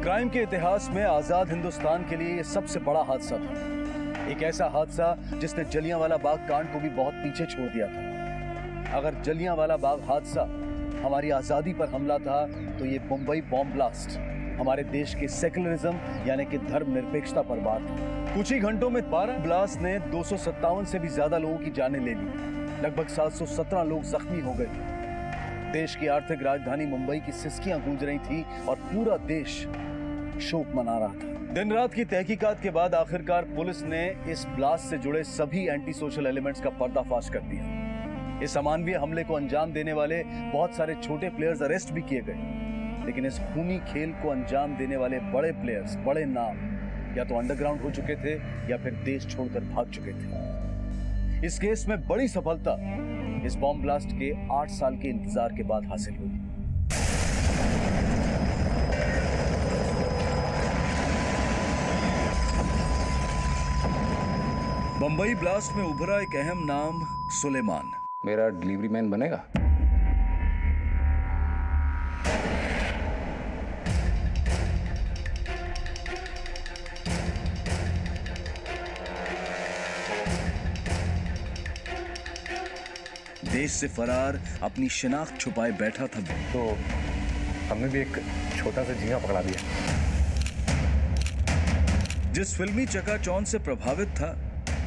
Crime के इतिहास में आजाद हिंदुस्तान के लिए ये सबसे बड़ा हादसा था। एक ऐसा हादसा जिसने जलियांवाला बाग कांड को भी बहुत पीछे छोड़ दिया था। अगर जलियांवाला बाग हादसा हमारी आजादी पर हमला था तो ये मुंबई बॉम्ब ब्लास्ट हमारे देश के सेकुलरिज्म यानी कि धर्मनिरपेक्षता पर वार था। कुछ ही घंटों में 12 ब्लास्ट ने 257 से भी ज्यादा लोगों की जानें ले ली। लगभग 717 लोग जख्मी हो गए। देश की आर्थिक राजधानी मुंबई की सिसकियां गूंज रही थी और पूरा देश शोक मना रहा था। दिन रात की तहकीकात के बाद आखिरकार पुलिस ने इस ब्लास्ट से जुड़े सभी एंटी सोशल एलिमेंट्स का पर्दाफाश कर दिया। इस अमानवीय हमले को अंजाम देने वाले बहुत सारे छोटे प्लेयर्स अरेस्ट भी किए गए, लेकिन इस खूनी खेल को अंजाम देने वाले बड़े प्लेयर्स, बड़े नाम या तो अंडरग्राउंड हो चुके थे या फिर देश छोड़कर भाग चुके थे। इस केस में बड़ी सफलता इस बॉम्ब ब्लास्ट के 8 साल के इंतजार के बाद हासिल हुई। बंबई ब्लास्ट में उभरा एक अहम नाम, सुलेमान। मेरा डिलीवरी मैन बनेगा? देश से फरार, अपनी शिनाख्त छुपाए बैठा था तो हमने भी एक छोटा सा झींगा पकड़ा दिया। जिस फिल्मी चकाचौंध से प्रभावित था।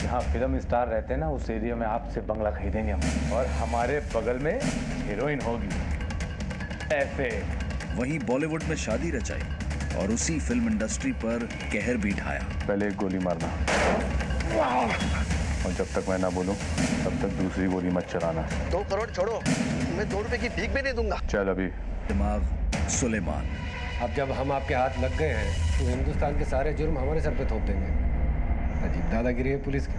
जहाँ फिल्म स्टार रहते हैं ना, उस एरिया में आपसे बंगला खरीदेंगे हम, और हमारे बगल में हीरोइन होगी। ऐसे वहीं बॉलीवुड में शादी रचाई और उसी फिल्म इंडस्ट्री पर कहर भी ढाया। पहले एक गोली मारना, और जब तक मैं ना बोलूं तब तक दूसरी गोली मत चलाना। 2 करोड़ छोड़ो, मैं 2 रुपए की भीख भी नहीं दूंगा। चल अभी। दिमाग सुलेमान। अब जब हम आपके हाथ लग गए हैं तो हिंदुस्तान के सारे जुर्म हमारे सर पे थोप देंगे। अजीब दादागिरी है पुलिस की।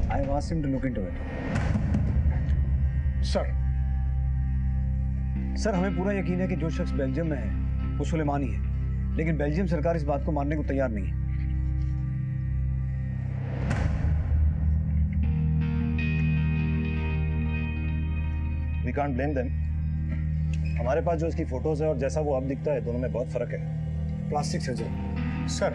I asked him to look into it. Sir, हमें पूरा यकीन है कि जो शख्स बेल्जियम में है वो सुलेमानी है, लेकिन बेल्जियम सरकार इस बात को मानने को तैयार नहीं है। We can't blame them. हमारे पास जो इसकी फोटोज है और जैसा वो अब दिखता है, दोनों में बहुत फर्क है। Plastic surgery. सर,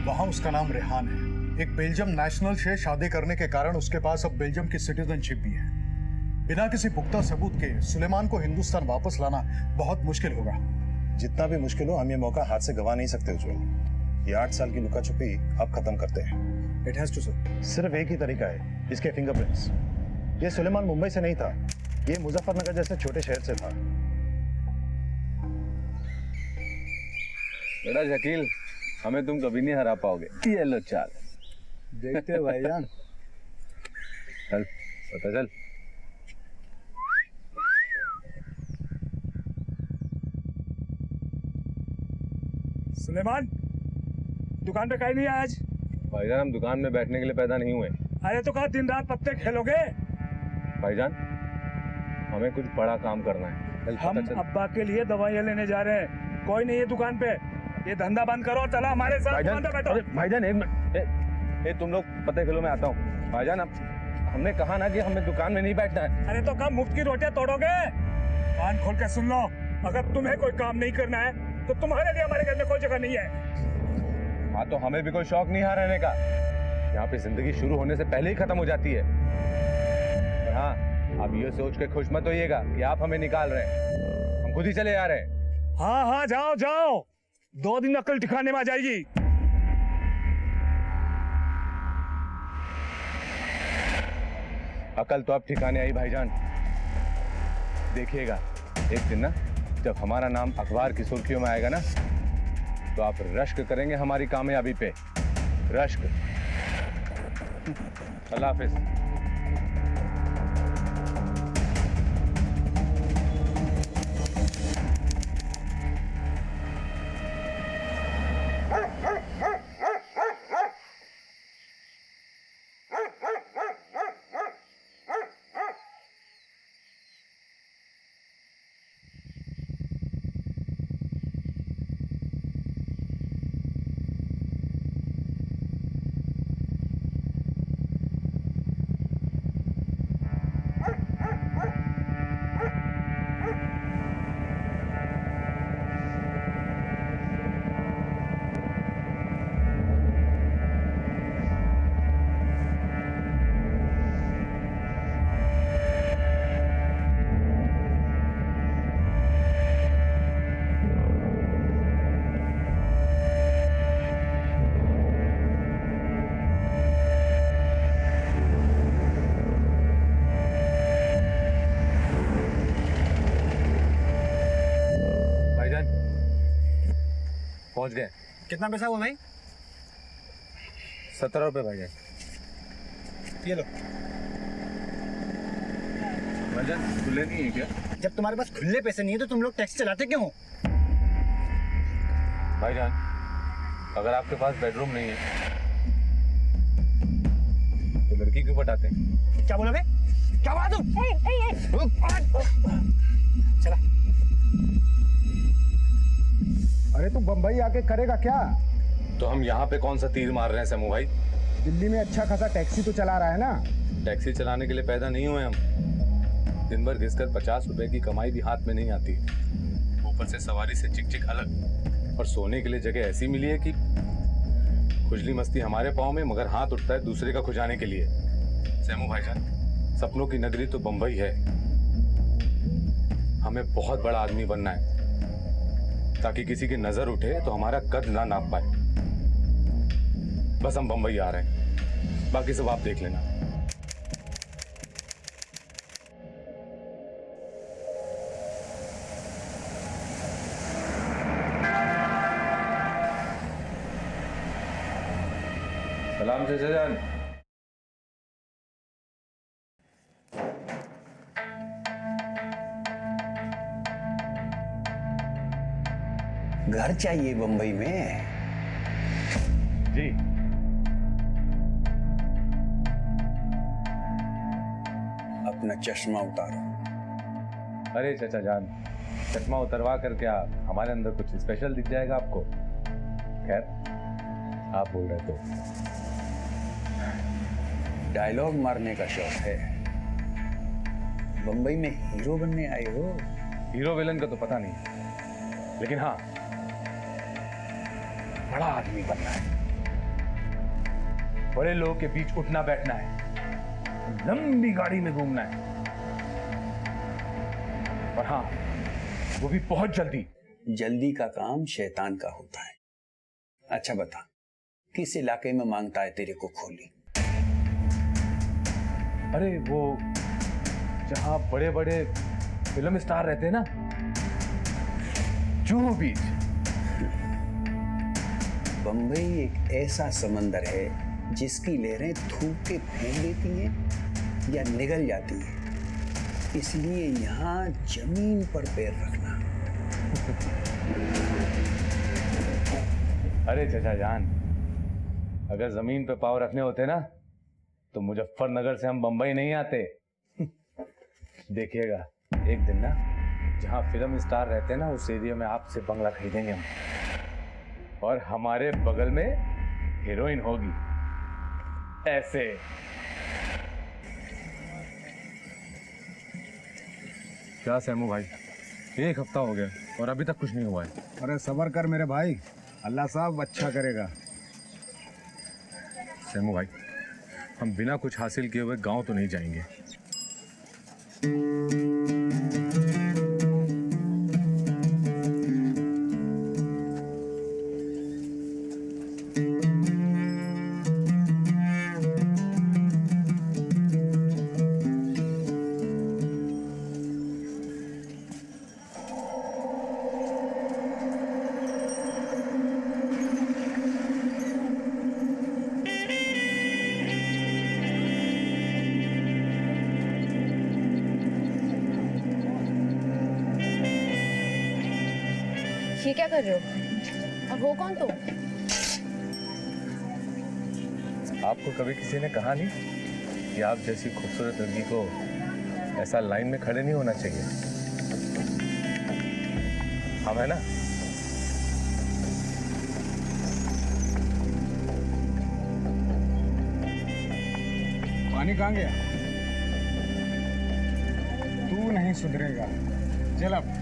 वहाँ उसका नाम रेहान है। एक बेल्जियम नेशनल से शादी करने के कारण उसके पास अब बेल्जियम की सिटीजनशिप भी है। बिना किसी पुख्ता सबूत के सुलेमान को हिंदुस्तान वापस लाना बहुत मुश्किल होगा। जितना भी मुश्किल हो, हम ये मौका हाथ से गवा नहीं सकते उज्ज्वल। ये 8 साल की लुका छुपी अब खत्म करते हैं। It has to, sir. सिर्फ एक ही तरीका है, इसके फिंगरप्रिंट्स। ये सुलेमान मुंबई से नहीं था, ये मुजफ्फरनगर जैसे छोटे शहर से था। बेटा शकील, हमें तुम कभी नहीं हरा पाओगे। ये लो चाल। देखते हैं भाईजान। चल पता चल। सुलेमान, दुकान पे कहीं नहीं है आज? भाईजान, हम दुकान में बैठने के लिए पैदा नहीं हुए। अरे तो कहा दिन रात पत्ते खेलोगे? भाईजान, हमें कुछ बड़ा काम करना है। हम अब्बा के लिए दवाइयाँ लेने जा रहे हैं, कोई नहीं है दुकान पे। ये धंधा बंद करो और चला हमारे साथ दुकान पे बैठो। भाईजान एक मिनट, तुम लोग पत्ते खेलो, मैं आता हूँ। भाईजान, हमने कहा ना कि हमें दुकान में नहीं बैठना है। अरे तो कब मुफ्त की रोटियां तोड़ोगे? कान खोल के सुन लो, अगर तुम्हें कोई काम नहीं करना है तो तुम्हारे लिए हमारे घर में कोई जगह नहीं है। हाँ, तो हमें भी कोई शौक नहीं है रहने का। यहाँ पे जिंदगी शुरू होने से पहले ही खत्म हो जाती है। और हाँ, आप ये सोच के खुश मत होइएगा कि आप हमें निकाल रहे हैं, हम खुद ही चले आ रहे हैं। हाँ हाँ, जाओ जाओ, 2 दिन अकल ठिकाने में आ जाएगी। अकल तो अब ठिकाने आई भाईजान। देखिएगा, एक दिन ना जब हमारा नाम अखबार की सुर्खियों में आएगा ना, तो आप रश्क करेंगे हमारी कामयाबी पे। रश्क। अल्लाह हाफिज। पहुंच गए। कितना पैसा हुआ भाई? 17 रुपए भाईजान। ये लो। भाईजान खुले नहीं है क्या? जब तुम्हारे पास खुले पैसे नहीं है तो तुम लोग टैक्सी चलाते क्यों हो? भाईजान अगर आपके पास बेडरूम नहीं है तो लड़की क्यों पटाते हैं? क्या बोला बे? क्या बोला तू? चला। अरे तू बम्बई आके करेगा क्या? तो हम यहाँ पे कौन सा तीर मार रहे हैं समूह भाई? दिल्ली में अच्छा खासा टैक्सी तो चला रहा है ना। टैक्सी चलाने के लिए पैदा नहीं हुए हम। दिन भर घिसकर 50 रुपए की कमाई भी हाथ में नहीं आती, ऊपर से सवारी से चिक चिक अलग, और सोने के लिए जगह ऐसी मिली है कि खुजली मस्ती हमारे पाँव में, मगर हाथ उठता है दूसरे का खुजाने के लिए। सेमू भाईजान, सपनों की नगरी तो बंबई है। हमें बहुत बड़ा आदमी बनना है ताकि किसी की नजर उठे तो हमारा कद ना नाप पाए। बस हम बंबई आ रहे हैं, बाकी सब आप देख लेना। सलाम चाचा जान। घर चाहिए बंबई में? जी। अपना चश्मा उतारो। अरे चाचा जान, चश्मा उतरवा कर क्या हमारे अंदर कुछ स्पेशल दिख जाएगा आपको? खैर आप बोल रहे तो। डायलॉग मारने का शौक है? बंबई में हीरो बनने आए हो? हीरो विलन का तो पता नहीं, लेकिन हाँ बड़ा आदमी बनना है, बड़े लोगों के बीच उठना बैठना है, लंबी गाड़ी में घूमना है, और हाँ वो भी बहुत जल्दी। जल्दी का काम शैतान का होता है। अच्छा बता, किस इलाके में मांगता है तेरे को खोली? अरे वो जहां बड़े बड़े फिल्म स्टार रहते हैं ना, जुहू बीच। बंबई एक ऐसा समंदर है जिसकी लहरें थूक के फेंक देती हैं या निगल जाती हैं, इसलिए यहाँ जमीन पर पैर रखना। अरे चाचा जान, अगर जमीन पे पाँव रखने होते ना तो मुजफ्फरनगर से हम बंबई नहीं आते। देखिएगा एक दिन ना, जहाँ फिल्म स्टार रहते हैं ना, उस एरिया में आपसे बंगला खरीदेंगे हम, और हमारे बगल में हीरोइन होगी ऐसे। क्या सेमू भाई, 1 हफ्ता हो गया और अभी तक कुछ नहीं हुआ है। अरे सब्र कर मेरे भाई, अल्लाह साहब अच्छा करेगा। सेमू भाई, हम बिना कुछ हासिल किए हुए गांव तो नहीं जाएंगे। ये क्या कर रहे हो? अब हो कौन तुम? आपको कभी किसी ने कहा नहीं कि आप जैसी खूबसूरत लड़की को ऐसा लाइन में खड़े नहीं होना चाहिए? हम है ना? पानी कहाँ गया? तू नहीं सुधरेगा, चल अब।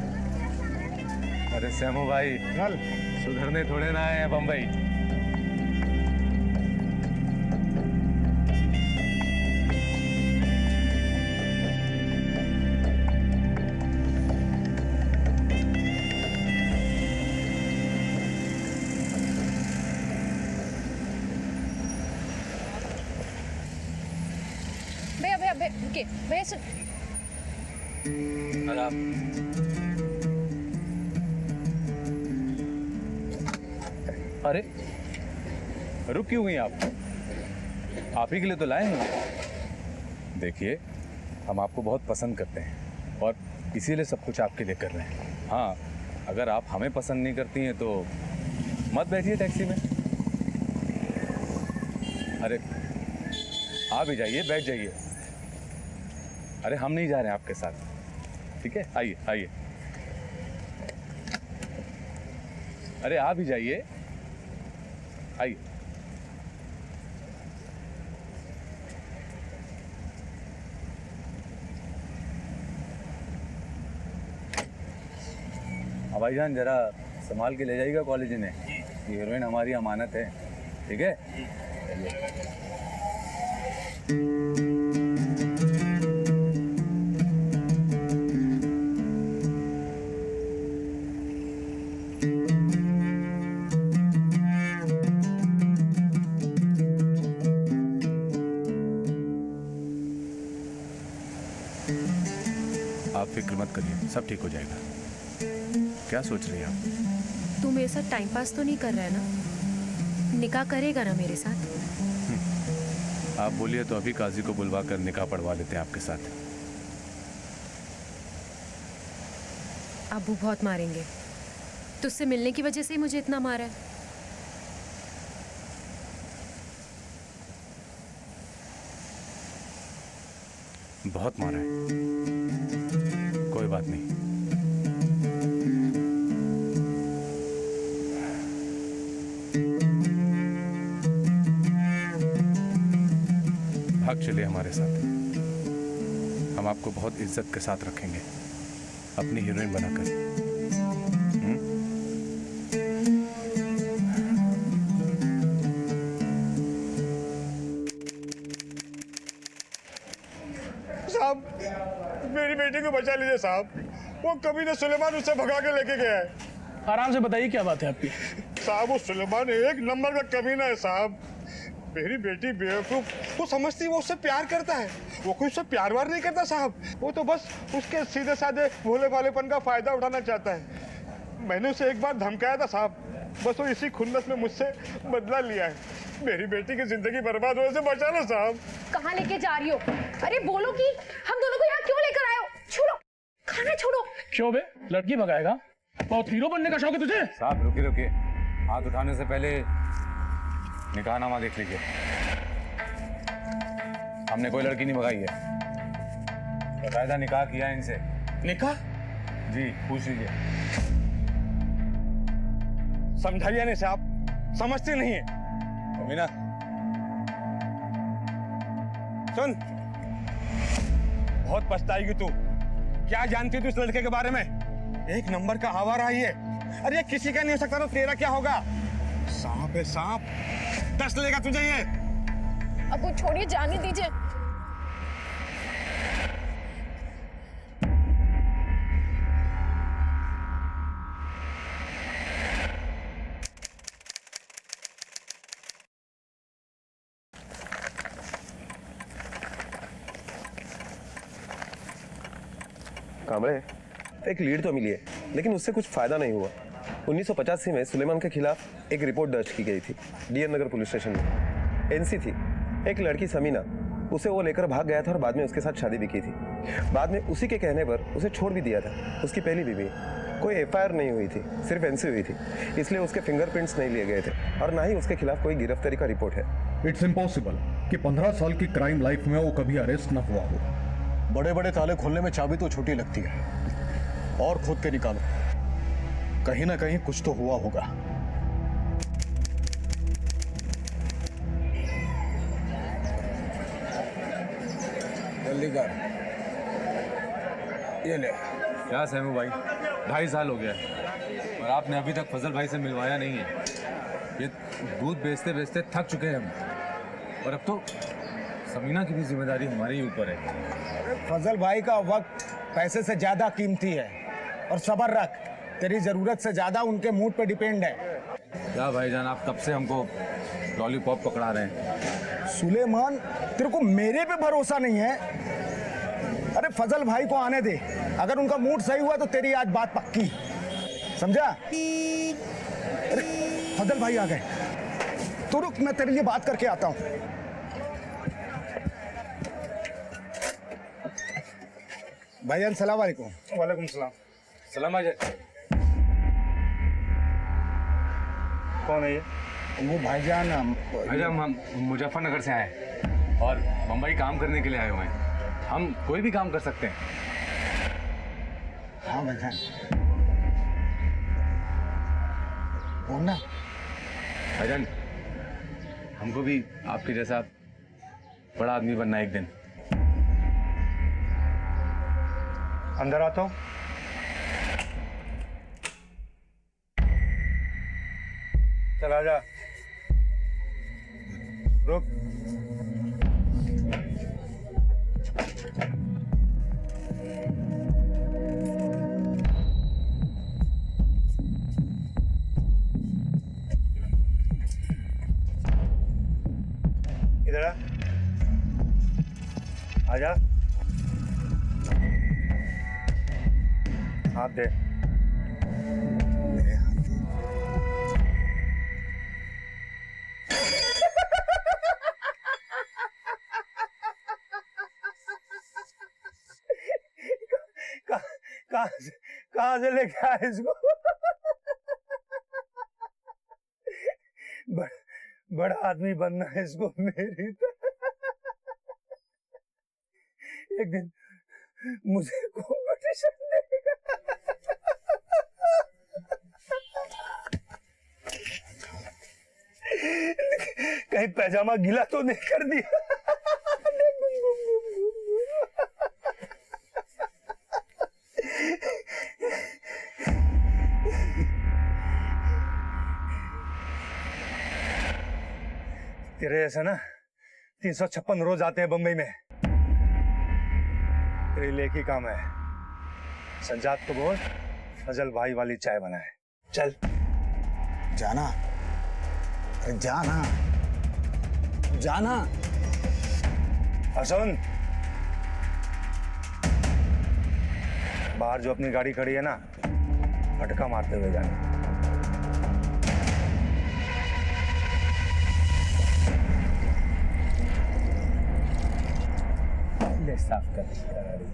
अरे सेमू भाई, चल। सुधरने थोड़े ना आए हैं बंबई। भैया भैया भैया रुकिए, भैया सुन। अरे रुक क्यों गई आप ही के लिए तो लाए हैं। देखिए हम आपको बहुत पसंद करते हैं और इसीलिए सब कुछ आपके लिए कर रहे हैं। हाँ, अगर आप हमें पसंद नहीं करती हैं तो मत बैठिए टैक्सी में। अरे आप ही जाइए, बैठ जाइए। अरे हम नहीं जा रहे हैं आपके साथ, ठीक है? आइए आइए। अरे आप ही जाइए, आइए। भाईजान जरा संभाल के ले जाइएगा कॉलेज में, ये हीरोइन हमारी अमानत है, ठीक है? आप फिक्र मत करिए, सब ठीक हो जाएगा। क्या सोच रही हैं आप? तू मेरे साथ टाइम पास तो नहीं कर रहा है ना? निकाह करेगा ना मेरे साथ? आप बोलिए तो अभी काजी को बुलवा कर निकाह पढ़वा लेते हैं आपके साथ। अबू बहुत मारेंगे। तुझसे मिलने की वजह से ही मुझे इतना मारा है। बहुत मारा है, कोई बात नहीं। भाग चलिए हमारे साथ, हम आपको बहुत इज्जत के साथ रखेंगे, अपनी हीरोइन बनाकर। साहब मेरी बेटी को बचा लीजिए साहब, वो कभी ना सुलेमान उससे भगा के लेके गया है। आराम से बताइए क्या बात है आपकी। साहब वो सुलेमान एक नंबर का कमीना है साहब। मेरी बेटी बेवकूफ, वो समझती है वो उससे प्यार करता है, वो कोई उससे प्यार वार नहीं करता साहब। वो तो बस उसके सीधे साधे भोले भालेपन का फायदा उठाना चाहता है। मैंने उसे एक बार धमकाया था साहब, बस वो इसी खुन्नस में मुझसे बदला लिया है। मेरी बेटी की जिंदगी बर्बाद होने से बचा लो साहब। कहाँ लेके जा रही हो? अरे बोलो कि हम दोनों को यहाँ क्यों लेकर आए हो? छोड़ो, खाना छोड़ो। क्यों बे, लड़की भगाएगा? बहुत हीरो बनने का शौक है तुझे? साहब रुकिए रुकिए, हाथ उठाने से पहले निकाहनामा देख लीजिए। हमने कोई लड़की नहीं भगाई है, बकायदा निकाह किया है इनसे। निकाह? जी पूछ लीजिए। समझाइए नहीं साहब, समझती नहीं है। मीना सुन, बहुत पछताएगी तू। क्या जानती तू इस लड़के के बारे में? एक नंबर का आवारा है ये। अरे ये किसी का नहीं हो सकता तो तेरा क्या होगा? सांप है सांप, 10 लेगा तुझे ये। अब वो छोड़िए, जाने दीजिए। कामरे, एक लीड तो मिली है, लेकिन उससे कुछ फायदा नहीं हुआ। 1985 में सुलेमान के खिलाफ एक रिपोर्ट दर्ज की गई थी डीएन नगर पुलिस स्टेशन में। एनसी थी, एक लड़की समीना, उसे वो लेकर भाग गया था और बाद में उसके साथ शादी भी की थी। बाद में उसी के कहने पर उसे छोड़ भी दिया था। उसकी पहली बीवी, कोई एफआईआर नहीं हुई थी, सिर्फ एनसी हुई थी, इसलिए उसके फिंगरप्रिंट्स नहीं लिए गए थे और ना ही उसके खिलाफ कोई गिरफ्तारी का रिपोर्ट है। इट्स इम्पॉसिबल कि 15 साल की क्राइम लाइफ में वो कभी अरेस्ट ना हुआ हो। बड़े बड़े ताले खोलने में चाबी तो छोटी लगती है, और खोद के निकालो, कहीं ना कहीं कुछ तो हुआ होगा। जल्दी कर, ये ले। क्या सहमू भाई, 2.5 साल हो गया और आपने अभी तक फजल भाई से मिलवाया नहीं है। ये दूध बेचते बेचते थक चुके हैं हम, और अब तो समीना की भी जिम्मेदारी हमारे ही ऊपर है। फजल भाई का वक्त पैसे से ज्यादा कीमती है, और सब्र रख, तेरी जरूरत से ज्यादा उनके मूड पे डिपेंड है। क्या भाईजान, आप कब से हमको लॉलीपॉप पकड़ा रहे हैं? सुलेमान, तेरे को मेरे पे भरोसा नहीं है? अरे फजल भाई को आने दे, अगर उनका मूड सही हुआ तो तेरी आज बात पक्की, समझा? अरे फजल भाई आ गए। तो रुक, मैं तेरे लिए बात करके आता हूँ। भाईजान सलाम वालेकुम। वालेकुम सलाम। सलाम भाईजान। कौन है ये? वो भाईजान भाईजान हम मुजफ्फरनगर से आए हैं और मुंबई काम करने के लिए आए हुए हैं। हम कोई भी काम कर सकते हैं। हाँ भाईजान बोलना। भाईजान हमको भी आपके जैसा बड़ा आदमी बनना है एक दिन। अंदर आता हूँ। चल आजा। रुक। इधर आ। आजा। हाथ दे। मेरे हाथ दे। कहाँ से लेके आए इसको? बड़ा आदमी बनना है इसको मेरी एक दिन मुझे कॉम्पिटिशन देगा। कहीं पैजामा गीला तो नहीं कर दिया? तेरे ऐसा ना 356 रोज आते हैं बम्बई में। तेरे लिए एक ही काम है, संजात को बोल फजल भाई वाली चाय बनाए। चल जाना। अरे जाना जाना। और सुन, बाहर जो अपनी गाड़ी खड़ी है ना, फटका मारते हुए जाना। ले साफ कर गाड़ी।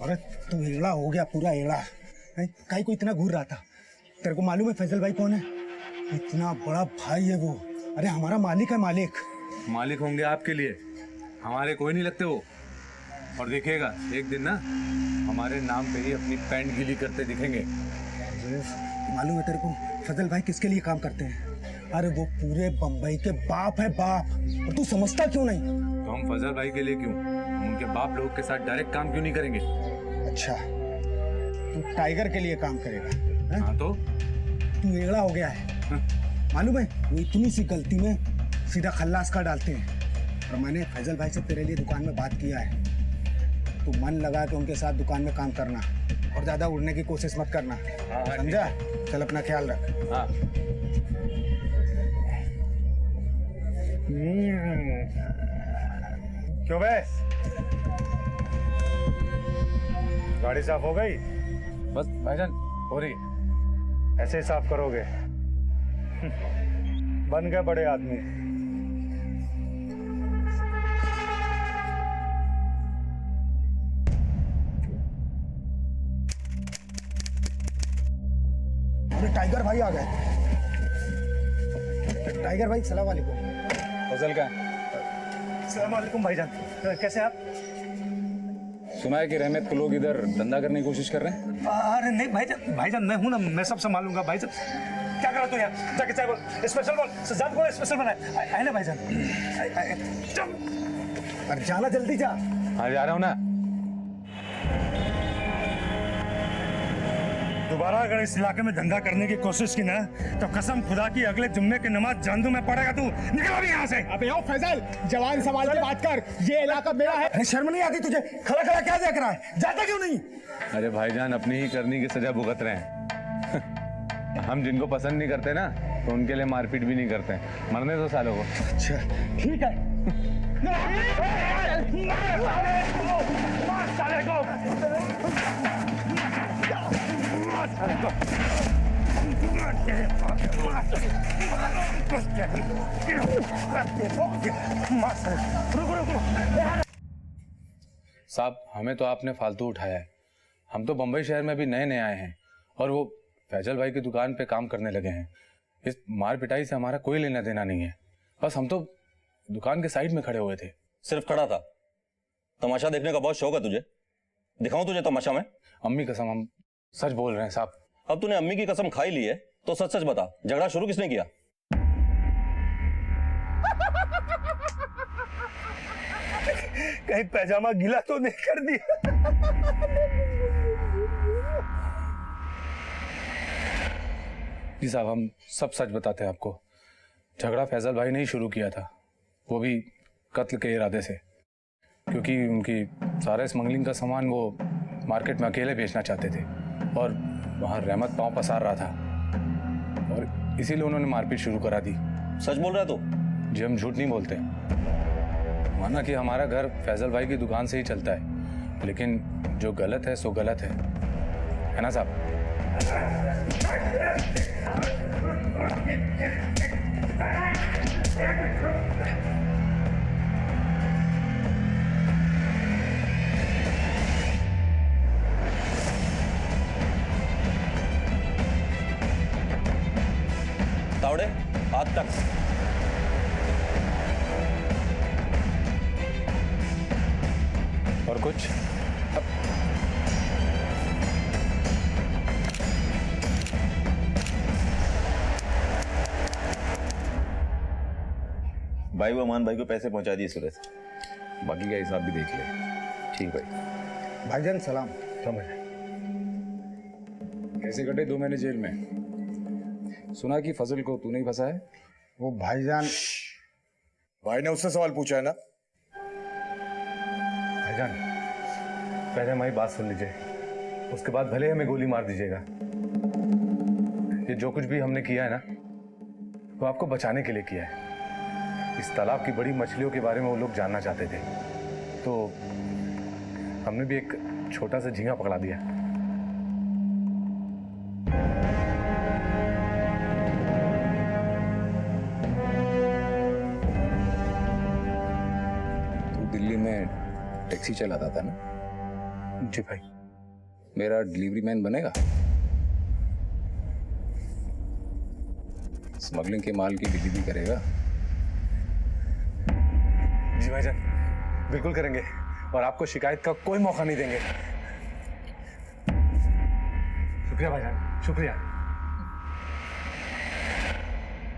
अरे तू एड़ा हो गया, पूरा एड़ा। काई को इतना घूर रहा था। तेरे को मालूम है फैजल भाई कौन है? इतना बड़ा भाई है वो। अरे हमारा मालिक है, मालिक। मालिक होंगे आपके लिए, हमारे कोई नहीं लगते वो। और देखिएगा एक दिन ना हमारे नाम पे ही अपनी पैंट गीली करते दिखेंगे। मालूम है तेरे को फजल भाई किसके लिए काम करते हैं? अरे वो पूरे बम्बई के बाप है, बाप। और तू समझता क्यों नहीं? तो हम फजल भाई के लिए क्यों, हम उनके बाप लोग के साथ डायरेक्ट काम क्यों नहीं करेंगे? अच्छा, तू टाइगर के लिए काम करेगा? हाँ तो तू एड़ा हो गया है। मालूम है वो इतनी सी गलती में सीधा खल्लास का डालते हैं। और मैंने फैजल भाई से तेरे लिए दुकान में बात किया है। तू मन लगा के उनके साथ दुकान में काम करना और ज्यादा उड़ने की कोशिश मत करना, समझा? चल अपना ख्याल रख। हाँ। क्यों बे? गाड़ी साफ हो गई? बस भाईजान हो रही है। ऐसे ही साफ करोगे? बन गए बड़े आदमी। अरे टाइगर भाई आ गए। टाइगर भाई सलाम वालेकुम। फजल का सलाम वालेकुम भाईजान, कैसे आप? सुना है कि रहमत के लोग इधर धंधा करने की कोशिश कर रहे हैं। अरे नहीं भाईजान, भाईजान मैं हूं ना, मैं सब संभालूंगा। भाईजान क्या कर रहा तू यहाँ? जाके चाय बोल, स्पेशल बोल, सजाद को स्पेशल बनाए। आए ना भाईजान। अरे जाना जल्दी जा। हाँ जा रहा हूँ ना। दोबारा अगर इस इलाके में धंधा करने की कोशिश की ना, तो कसम खुदा की अगले जुम्मे की नमाज जानदू में पड़ेगा तू। निकल अभी यहाँ से। अबे आओ फैजल, जवान संभाल के बात कर। ये इलाका मेरा है। अरे शर्म नहीं आती तुझे? खड़ा खड़ा क्या देख रहा है? जाता क्यों नहीं? अरे भाईजान अपनी ही करनी की सजा भुगत रहे हैं। हम जिनको पसंद नहीं करते ना, तो उनके लिए मारपीट भी नहीं करते। मरने दो सालों को। अच्छा ठीक है। साले को साहब हमें तो आपने फालतू उठाया है। हम तो बंबई शहर में भी नए नए आए हैं और वो फैजल भाई की दुकान पे काम करने लगे हैं। इस मार पिटाई से हमारा कोई लेना देना नहीं है। बस हम तो दुकान के साइड में खड़े हुए थे। सिर्फ खड़ा था? तमाशा देखने का बहुत शौक है तुझे? दिखाऊं तुझे तमाशा में? अम्मी कसम हम सच बोल रहे हैं साहब। अब तूने अम्मी की कसम खाई ली है तो सच सच बता, झगड़ा शुरू किसने किया? कहीं पैजामा गीला तो नहीं कर दिया? जी साहब हम सब सच बताते हैं आपको। झगड़ा फैजल भाई ने ही शुरू किया था, वो भी कत्ल के इरादे से, क्योंकि उनकी सारे स्मगलिंग का सामान वो मार्केट में अकेले बेचना चाहते थे और वहाँ रहमत पांव पसार रहा था और इसीलिए उन्होंने मारपीट शुरू करा दी। सच बोल रहा है तू? जी हम झूठ नहीं बोलते। माना कि हमारा घर फैजल भाई की दुकान से ही चलता है, लेकिन जो गलत है सो गलत है ना साहब? तावड़े हाथ तक। और कुछ? भाई वो मान भाई को पैसे पहुंचा दिए सुरेश। बाकी का हिसाब भी देख ले। ठीक भाई। भाईजान सलाम। समझ। कैसे कटे 2 महीने जेल में? सुना कि फजल को तूने ही फंसा है? वो भाईजान, भाई ने उससे सवाल पूछा है ना? भाईजान पहले हमारी बात सुन लीजिए, उसके बाद भले हमें गोली मार दीजिएगा। ये जो कुछ भी हमने किया है ना, वो आपको बचाने के लिए किया है। इस तालाब की बड़ी मछलियों के बारे में वो लोग जानना चाहते थे, तो हमने भी एक छोटा सा झींगा पकड़ा दिया। तू दिल्ली में टैक्सी चलाता था ना? जी भाई। मेरा डिलीवरी मैन बनेगा? स्मगलिंग के माल की डिलीवरी करेगा? जी भाईजान बिल्कुल करेंगे और आपको शिकायत का कोई मौका नहीं देंगे। शुक्रिया भाईजान, शुक्रिया।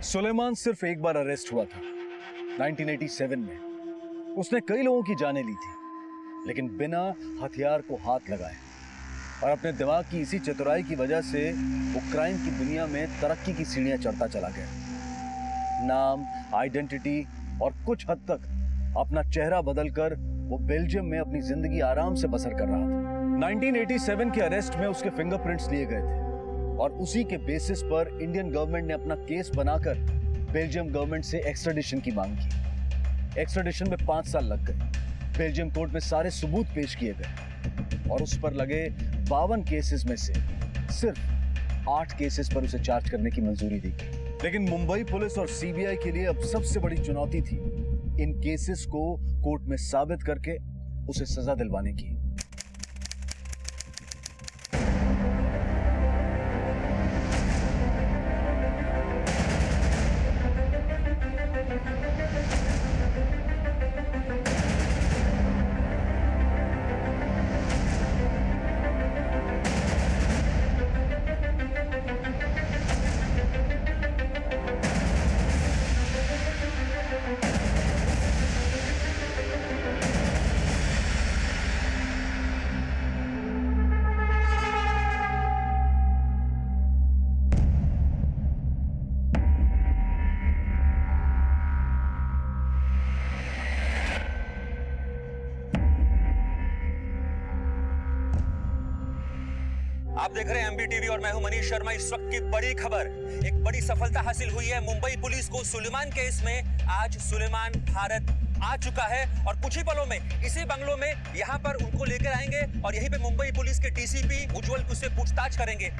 सुलेमान सिर्फ एक बार अरेस्ट हुआ था 1987 में। उसने कई लोगों की जानें ली थी, लेकिन बिना हथियार को हाथ लगाए, और अपने दिमाग की इसी चतुराई की वजह से वो क्राइम की दुनिया में तरक्की की सीढ़ियां चढ़ता चला गया। नाम, आइडेंटिटी और कुछ हद तक अपना चेहरा बदलकर वो बेल्जियम में अपनी जिंदगी आराम से बसर कर रहा था। 1987 के अरेस्ट में उसके फिंगरप्रिंट्स लिए गए थे और उसी के बेसिस पर इंडियन गवर्नमेंट ने अपना केस बनाकर बेल्जियम गवर्नमेंट से एक्स्ट्राडिशन की मांग की। एक्स्ट्राडिशन में 5 साल लग गए। बेल्जियम कोर्ट में सारे सबूत पेश किए गए और उस पर लगे 52 केसेस में से सिर्फ 8 केसेस पर उसे चार्ज करने की मंजूरी दी गई। लेकिन मुंबई पुलिस और सीबीआई के लिए अब सबसे बड़ी चुनौती थी इन केसेस को कोर्ट में साबित करके उसे सजा दिलवाने की। आप देख रहे हैं एमबीटीवी और मैं हूं मनीष शर्मा। इस वक्त की बड़ी खबर, एक बड़ी सफलता हासिल हुई है मुंबई पुलिस को सुलेमान केस में। आज सुलेमान भारत आ चुका है और कुछ ही पलों में इसी बंगलों में यहाँ पर उनको लेकर आएंगे और यहीं पे मुंबई पुलिस के डीसीपी उज्जवल उससे पूछताछ करेंगे।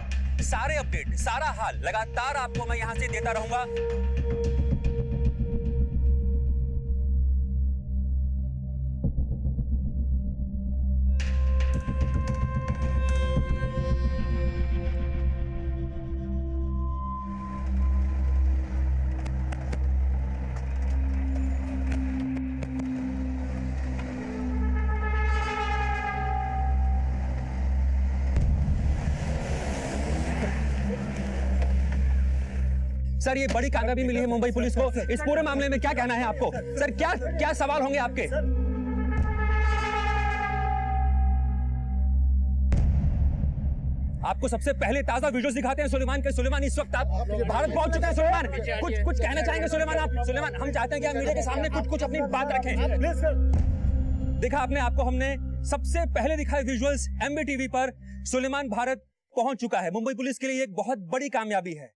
सारे अपडेट, सारा हाल लगातार आपको मैं यहाँ से देता रहूंगा। सर ये बड़ी कामयाबी मिली है मुंबई पुलिस को। इस पूरे मामले में क्या कहना है आपको? सर क्या क्या सवाल होंगे आपके? आपको सबसे पहले ताजा वीडियोस दिखाते हैं सुलेमान के। सुलेमान इस वक्त आप भारत पहुंच चुके हैं। सुलेमान कुछ कहना चाहेंगे सुलेमान आप? सुलेमान हम चाहते हैं कि आप मीडिया के सामने कुछ अपनी बात रखें। देखा आपने, आपको हमने सबसे पहले दिखाए विजुअल्स MBTV पर। सुलेमान भारत पहुंच चुका है। मुंबई पुलिस के लिए एक बहुत बड़ी कामयाबी है।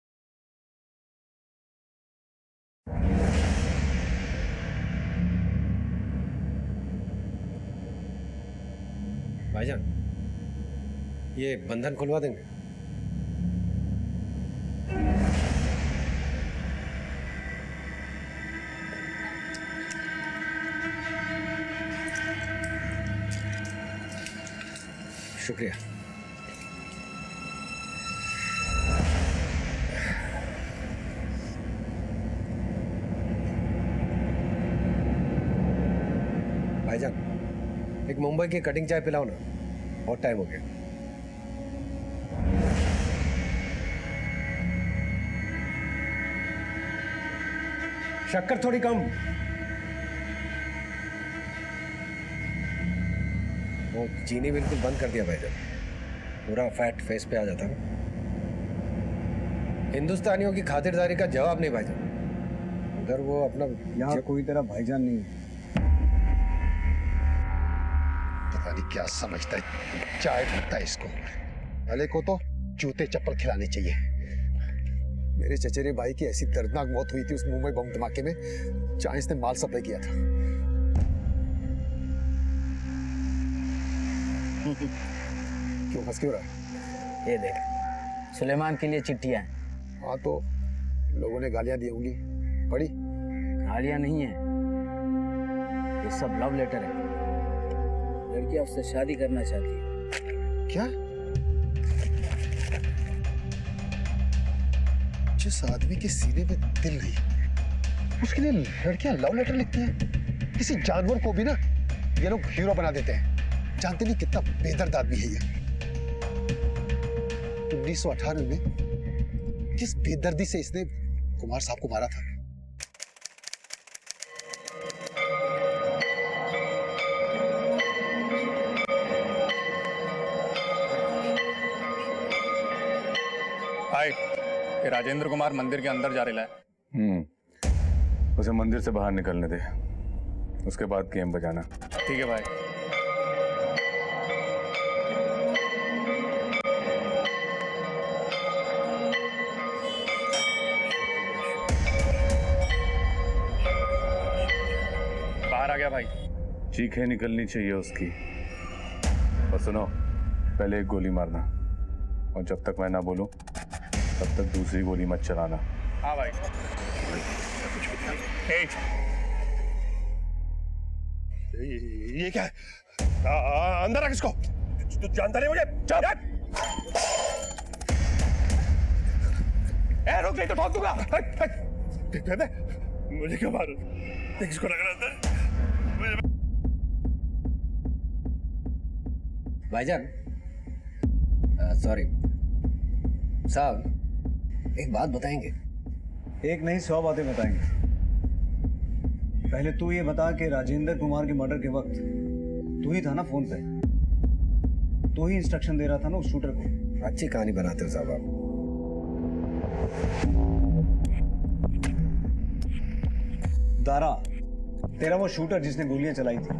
भाईजान ये बंधन खुलवा देंगे? शुक्रिया। भाईजान एक मुंबई की कटिंग चाय पिलाओ ना, बहुत टाइम हो गया। शक्कर थोड़ी कम। वो चीनी बिल्कुल बंद कर दिया भाईजान, पूरा फैट फेस पे आ जाता है। हिंदुस्तानियों की खातिरदारी का जवाब नहीं भाईजान। अगर वो अपना यहाँ कोई तेरा भाईजान नहीं है। पता नहीं क्या समझता है, चाय ढकता है इसको। भले को तो जूते चप्पल खिलाने चाहिए। मेरे चचेरे भाई की ऐसी दर्दनाक मौत हुई थी उस मुंबई बम धमाके में, जहां इसने माल सप्लाई किया था। क्यों हंस क्यों रहा है? ये देख, सुलेमान के लिए चिट्ठियां हैं। हाँ तो लोगों ने गालियां दी होंगी, पढ़ी? गालियां नहीं है, ये सब लव लेटर है। लड़कियां उससे शादी करना चाहती है। क्या? जिस आदमी के सीने में दिल नहीं, उसके लिए लड़कियां लव लेटर लिखती हैं? किसी जानवर को भी ना ये लोग हीरो बना देते हैं। जानते नहीं कितना बेदर्द आदमी है ये। 1918 में किस बेदर्दी से इसने कुमार साहब को मारा था। हाय, ये राजेंद्र कुमार मंदिर के अंदर जा रहा है। उसे मंदिर से बाहर निकलने दे, उसके बाद गेम बजाना। ठीक है भाई। बाहर आ गया भाई। चीखें निकलनी चाहिए उसकी। और सुनो, पहले एक गोली मारना, और जब तक मैं ना बोलूं तब तक दूसरी गोली मत चलाना। हाँ भाई। ये क्या है? अंदर रख इसको। तू जानता नहीं मुझे? चल। रुक नहीं तो ठोक दूंगा। मुझे क्यों मारो? इसको रखना अंदर। भाईजान सॉरी साहब, एक बात बताएंगे? एक नहीं 100 बातें बताएंगे। पहले तू ये बता कि राजेंद्र कुमार के मर्डर के वक्त तू ही था ना फोन पे? तू ही इंस्ट्रक्शन दे रहा था ना उस शूटर को? अच्छी कहानी बनाते हो साहब आप। दारा, तेरा वो शूटर जिसने गोलियां चलाई थी,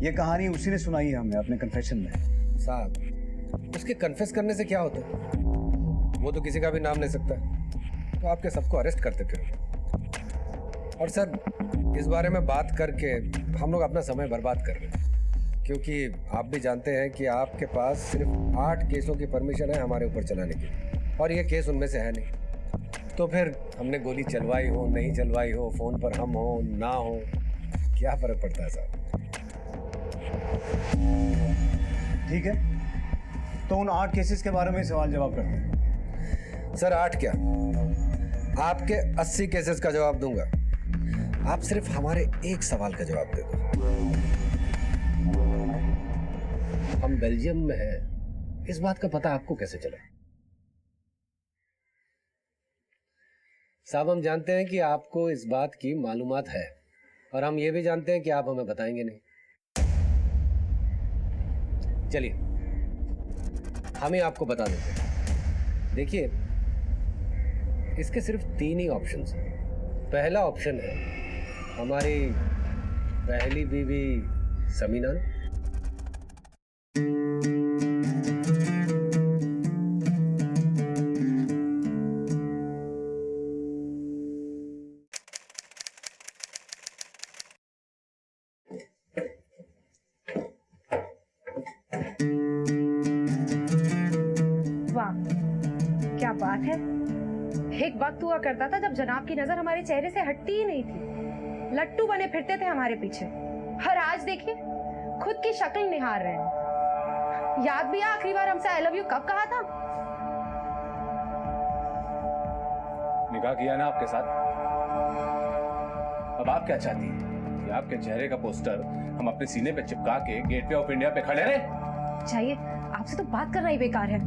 ये कहानी उसी ने सुनाई है हमें अपने कन्फेशन में। साहब उसके कन्फेस करने से क्या होता है? वो तो किसी का भी नाम ले सकता है, तो आपके सबको अरेस्ट करते फिर। और सर इस बारे में बात करके हम लोग अपना समय बर्बाद कर रहे हैं, क्योंकि आप भी जानते हैं कि आपके पास सिर्फ 8 केसों की परमिशन है हमारे ऊपर चलाने की, और ये केस उनमें से है नहीं। तो फिर हमने गोली चलवाई हो नहीं चलवाई हो, फोन पर हम हो ना हो, क्या फर्क पड़ता है साहब? ठीक है, तो उन 8 केसेस के बारे में सवाल जवाब करते हैं। सर 8 क्या, आपके 80 केसेस का जवाब दूंगा। आप सिर्फ हमारे एक सवाल का जवाब दे दो। हम बेल्जियम में हैं, इस बात का पता आपको कैसे चला? साहब हम जानते हैं कि आपको इस बात की मालूमात है, और हम ये भी जानते हैं कि आप हमें बताएंगे नहीं। चलिए हम ही आपको बता देते हैं। देखिए, इसके सिर्फ 3 ही ऑप्शंस हैं। पहला ऑप्शन है हमारी पहली बीवी समीना। वाह, क्या बात है। एक वक्त हुआ करता था जब जनाब की नजर हमारे चेहरे से हटती ही नहीं थी, लट्टू बने फिरते थे हमारे पीछे, और आज देखिए खुद की शक्ल निहार रहे हैं। याद भी है आखिरी बार हमसे आई लव यू कब कहा था? निकाह किया ना आपके साथ। अब आप क्या चाहती हैं कि आपके चेहरे का पोस्टर हम अपने सीने पे चिपका के गेटवे ऑफ इंडिया पे खड़े रहे? चाहिए, आपसे तो बात करना ही बेकार है।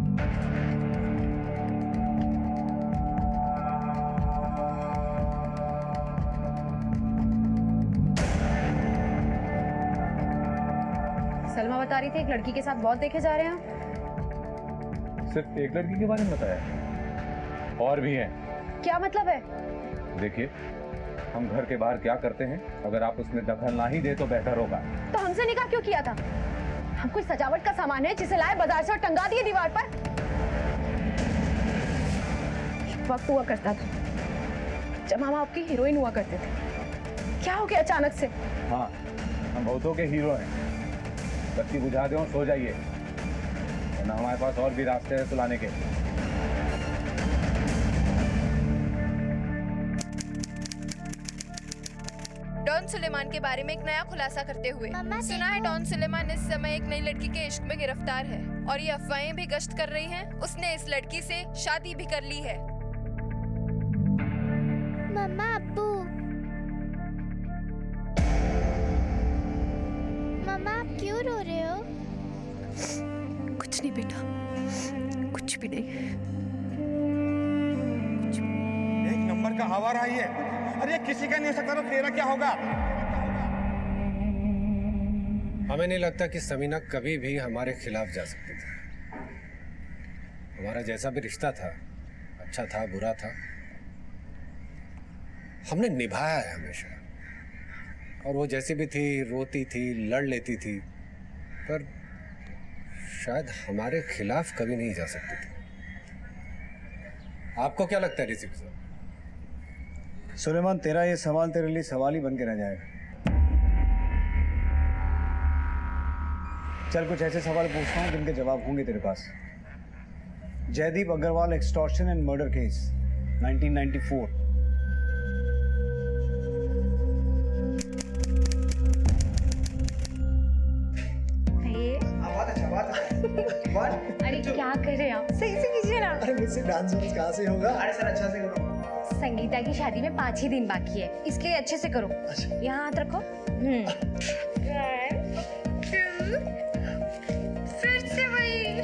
सलमा बता रही थी एक लड़की के साथ बहुत देखे जा रहे हैं। सिर्फ एक लड़की के बारे में बताया? और भी हैं। क्या मतलब है? देखिए, हम घर के बाहर क्या करते हैं, अगर आप उसमें दखल ना ही दे तो बेहतर होगा। तो हमसे निकाह क्यों किया था? हम कोई सजावट का सामान है जिसे लाए बाजार से और टंगा दिए दीवार पर? वक्त हुआ करता था जब हम आपकी हीरोइन हुआ करते थे। क्या हो गया अचानक से? हाँ, हम बहुतों के हीरो हैं। बत्ती बुझा दे और सो जाइए, वरना हमारे पास और भी रास्ते हैं सुलाने के। डॉन सुलेमान के बारे में एक नया खुलासा करते हुए सुना है डॉन सुलेमान इस समय एक नई लड़की के इश्क में गिरफ्तार है, और ये अफवाहें भी गश्त कर रही हैं उसने इस लड़की से शादी भी कर ली है। मम्मा, अब्बू, मम्मा आप क्यों रो रहे हो? कुछ नहीं बेटा, कुछ भी नहीं। एक नंबर का हवा रहा है। अरे किसी का नहीं हो सकता तो तेरा क्या होगा? हमें नहीं लगता कि समीना कभी भी हमारे खिलाफ जा सकती थी। हमारा जैसा भी रिश्ता था, अच्छा था बुरा था, हमने निभाया है हमेशा। और वो जैसी भी थी, रोती थी, लड़ लेती थी, पर शायद हमारे खिलाफ कभी नहीं जा सकती थी। आपको क्या लगता है डीसीपी साहब? सुलेमान, तेरा ये सवाल तेरे लिए सवाल ही बन के रह जाएगा। चल कुछ ऐसे सवाल पूछता हूँ जिनके जवाब होंगे तेरे पास। Jaydeep Agarwal extortion and murder case 1994। अरे क्या कर रहे हैं आप? सही से कीजिए ना। अरे मुझसे डांस वांस कहाँ से होगा? अरे सर अच्छा से करो। संगीता की शादी में 5 ही दिन बाकी है, इसलिए अच्छे से करो। यहाँ हाथ रखो। 1, 2, फिर से वही।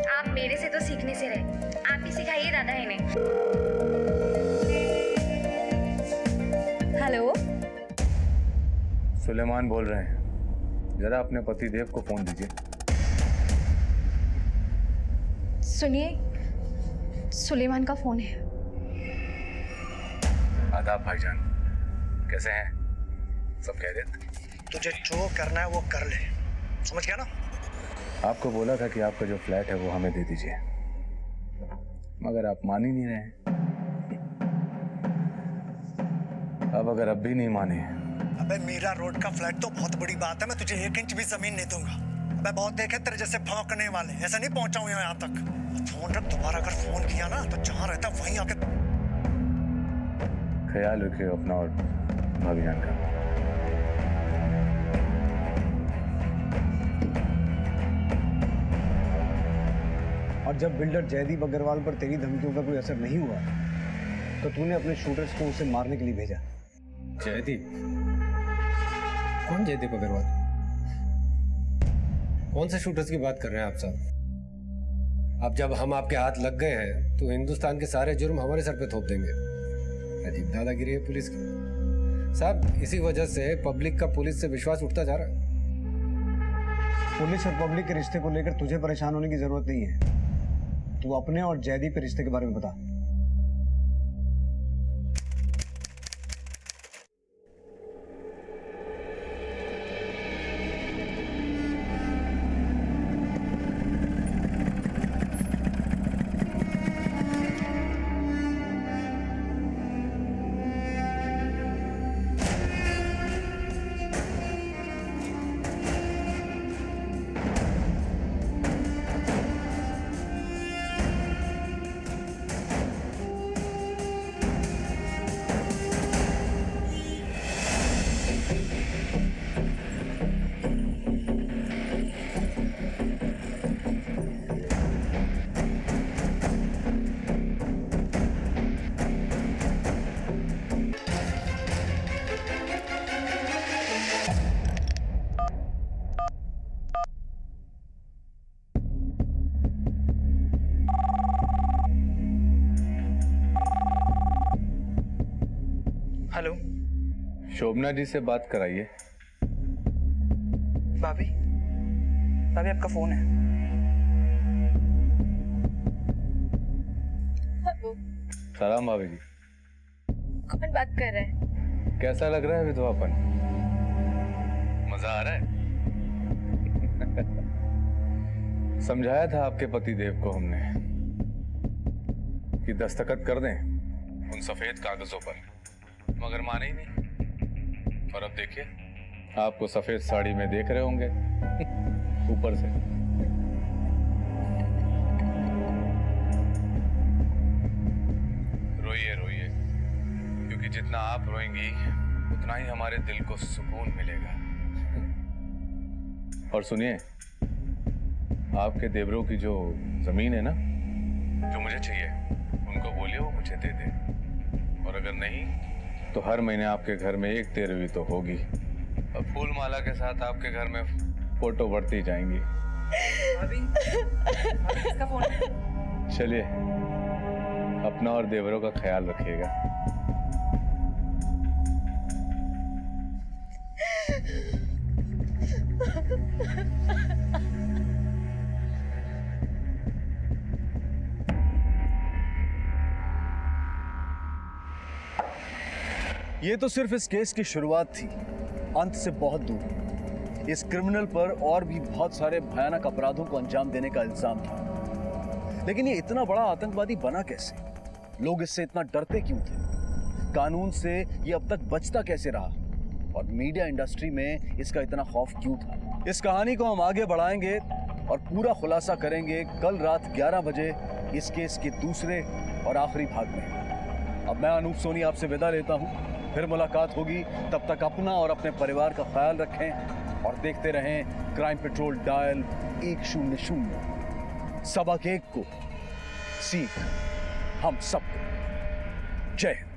आप मेरे से तो सीखने से रहे, आप ही सिखाइए दादा इन्हें। हेलो, सुलेमान बोल रहे हैं, जरा अपने पति देव को फोन दीजिए। सुनिए, सुलेमान का फोन है। आदाब भाईजान, कैसे हैं? सब खैरियत? तुझे जो करना है वो कर ले, समझ गया ना? आपको बोला था कि आपका जो फ्लैट है वो हमें दे दीजिए, मगर आप मान ही नहीं रहे हैं। अब अगर अब भी नहीं माने अबे मीरा रोड का फ्लैट तो बहुत बड़ी बात है, मैं तुझे 1 इंच भी जमीन नहीं दूंगा। अबे बहुत देखे तेरे जैसे भौंकने वाले, ऐसा नहीं पहुंचा हूं यहाँ तक। फोन रख, दोबारा अगर फोन किया ना तो जहां रहता वहीं आके। ख्याल रखिए अपना और भाभी जान का। और जब बिल्डर जयदीप अग्रवाल पर तेरी धमकियों का कोई असर नहीं हुआ तो तूने अपने शूटर्स को उसे मारने के लिए भेजा। जयदीप? कौन जयदीप अग्रवाल? कौन से शूटर्स की बात कर रहे हैं आप साहब? अब जब हम आपके हाथ लग गए हैं तो हिंदुस्तान के सारे जुर्म हमारे सर पे थोप देंगे। अजीब दादागिरी है पुलिस की साहब। इसी वजह से पब्लिक का पुलिस से विश्वास उठता जा रहा है। पुलिस और पब्लिक के रिश्ते को लेकर तुझे परेशान होने की जरूरत नहीं है। तू अपने और जयदीप के रिश्ते के बारे में बता। हेलो, शोभना जी से बात कराइए। भाभी, भाभी आपका फोन है। हेलो, सलाम भाभी जी। कौन बात कर रहा है? कैसा लग रहा है विधवापन? मजा आ रहा है? समझाया था आपके पति देव को हमने कि दस्तखत कर दें उन सफेद कागजों पर, मगर माने ही नहीं। और अब देखिए, आपको सफेद साड़ी में देख रहे होंगे ऊपर से। रोइए रोइए, क्योंकि जितना आप रोएंगी उतना ही हमारे दिल को सुकून मिलेगा। और सुनिए, आपके देवरों की जो जमीन है ना, जो मुझे चाहिए, उनको बोलिए वो मुझे दे दे। और अगर नहीं तो हर महीने आपके घर में 1 13वीं तो होगी, और फूल माला के साथ आपके घर में फोटो बढ़ती जाएंगी। चलिए, अपना और देवरों का ख्याल रखिएगा। ये तो सिर्फ इस केस की शुरुआत थी, अंत से बहुत दूर। इस क्रिमिनल पर और भी बहुत सारे भयानक अपराधों को अंजाम देने का इल्जाम था। लेकिन ये इतना बड़ा आतंकवादी बना कैसे? लोग इससे इतना डरते क्यों थे? कानून से ये अब तक बचता कैसे रहा? और मीडिया इंडस्ट्री में इसका इतना खौफ क्यों था? इस कहानी को हम आगे बढ़ाएंगे और पूरा खुलासा करेंगे कल रात 11 बजे इस केस के दूसरे और आखिरी भाग में। अब मैं अनूप सोनी आपसे विदा लेता हूँ, फिर मुलाकात होगी। तब तक अपना और अपने परिवार का ख्याल रखें और देखते रहें क्राइम पेट्रोल डायल 100। सबक एक को, सीख हम सबको। जय हिंद।